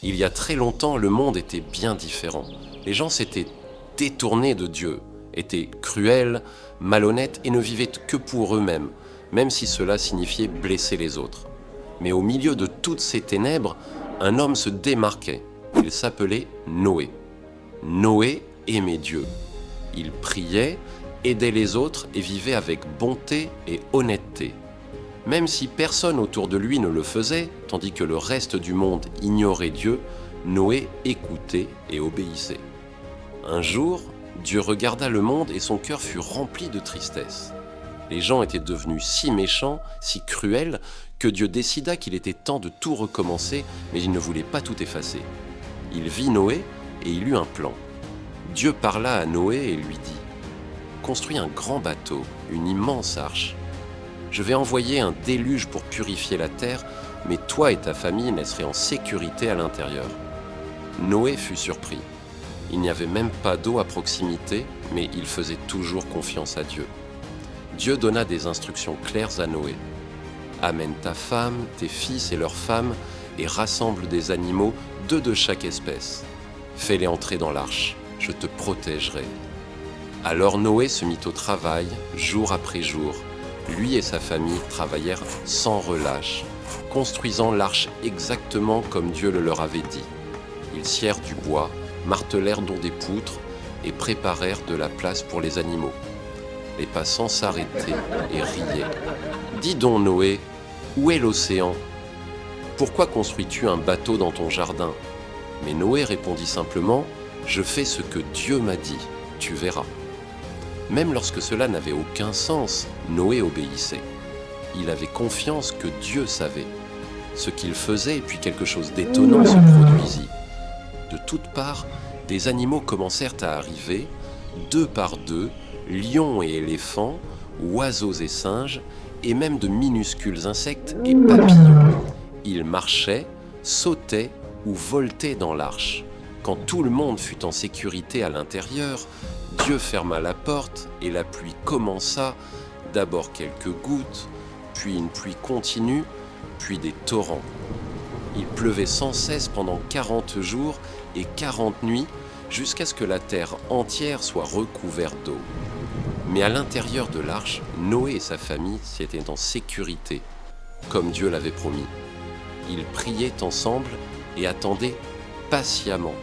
Il y a très longtemps, le monde était bien différent. Les gens s'étaient détournés de Dieu, étaient cruels, malhonnêtes et ne vivaient que pour eux-mêmes, même si cela signifiait blesser les autres. Mais au milieu de toutes ces ténèbres, un homme se démarquait. Il s'appelait Noé. Noé aimait Dieu. Il priait, aidait les autres et vivait avec bonté et honnêteté. Même si personne autour de lui ne le faisait, tandis que le reste du monde ignorait Dieu, Noé écoutait et obéissait. Un jour, Dieu regarda le monde et son cœur fut rempli de tristesse. Les gens étaient devenus si méchants, si cruels, que Dieu décida qu'il était temps de tout recommencer, mais il ne voulait pas tout effacer. Il vit Noé et il eut un plan. Dieu parla à Noé et lui dit « Construis un grand bateau, une immense arche. Je vais envoyer un déluge pour purifier la terre, mais toi et ta famille naîtrez en sécurité à l'intérieur. » Noé fut surpris. Il n'y avait même pas d'eau à proximité, mais il faisait toujours confiance à Dieu. Dieu donna des instructions claires à Noé. « Amène ta femme, tes fils et leurs femmes, et rassemble des animaux, 2 de chaque espèce. Fais-les entrer dans l'arche, je te protégerai. » Alors Noé se mit au travail, jour après jour. Lui et sa famille travaillèrent sans relâche, construisant l'arche exactement comme Dieu le leur avait dit. Ils scièrent du bois, martelèrent dans des poutres et préparèrent de la place pour les animaux. Les passants s'arrêtaient et riaient. « Dis donc Noé, où est l'océan? Pourquoi construis-tu un bateau dans ton jardin ?» Mais Noé répondit simplement « Je fais ce que Dieu m'a dit, tu verras. » Même lorsque cela n'avait aucun sens, Noé obéissait. Il avait confiance que Dieu savait ce qu'il faisait, et puis quelque chose d'étonnant se produisit. De toutes parts, des animaux commencèrent à arriver, 2 par 2, lions et éléphants, oiseaux et singes, et même de minuscules insectes et papillons. Ils marchaient, sautaient ou voletaient dans l'arche. Quand tout le monde fut en sécurité à l'intérieur, Dieu ferma la porte et la pluie commença, d'abord quelques gouttes, puis une pluie continue, puis des torrents. Il pleuvait sans cesse pendant 40 jours et 40 nuits, jusqu'à ce que la terre entière soit recouverte d'eau. Mais à l'intérieur de l'arche, Noé et sa famille étaient en sécurité, comme Dieu l'avait promis. Ils priaient ensemble et attendaient patiemment,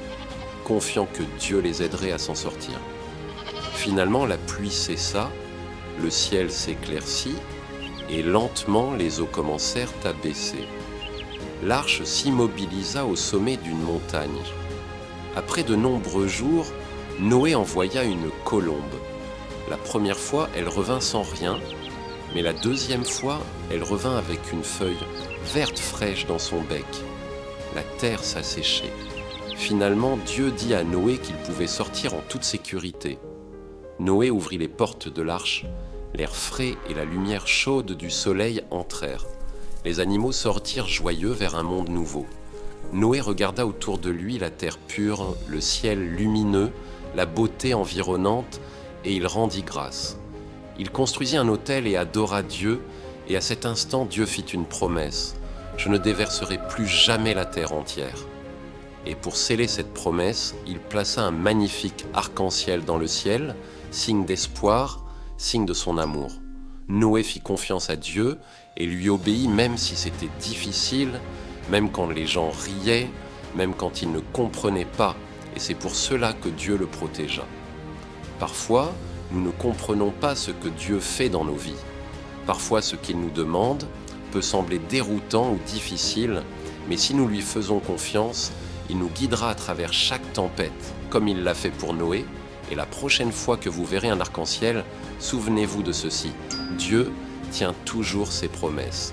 confiants que Dieu les aiderait à s'en sortir. Finalement, la pluie cessa, le ciel s'éclaircit et lentement les eaux commencèrent à baisser. L'arche s'immobilisa au sommet d'une montagne. Après de nombreux jours, Noé envoya une colombe. La première fois, elle revint sans rien, mais la deuxième fois, elle revint avec une feuille verte fraîche dans son bec. La terre s'asséchait. Finalement, Dieu dit à Noé qu'il pouvait sortir en toute sécurité. Noé ouvrit les portes de l'arche, l'air frais et la lumière chaude du soleil entrèrent. Les animaux sortirent joyeux vers un monde nouveau. Noé regarda autour de lui la terre pure, le ciel lumineux, la beauté environnante, et il rendit grâce. Il construisit un autel et adora Dieu, et à cet instant Dieu fit une promesse. « Je ne déverserai plus jamais la terre entière. » Et pour sceller cette promesse, il plaça un magnifique arc-en-ciel dans le ciel, signe d'espoir, signe de son amour. Noé fit confiance à Dieu et lui obéit même si c'était difficile, même quand les gens riaient, même quand ils ne comprenaient pas, et c'est pour cela que Dieu le protégea. Parfois, nous ne comprenons pas ce que Dieu fait dans nos vies. Parfois, ce qu'il nous demande peut sembler déroutant ou difficile, mais si nous lui faisons confiance, il nous guidera à travers chaque tempête, comme il l'a fait pour Noé. Et la prochaine fois que vous verrez un arc-en-ciel, souvenez-vous de ceci. Dieu tient toujours ses promesses.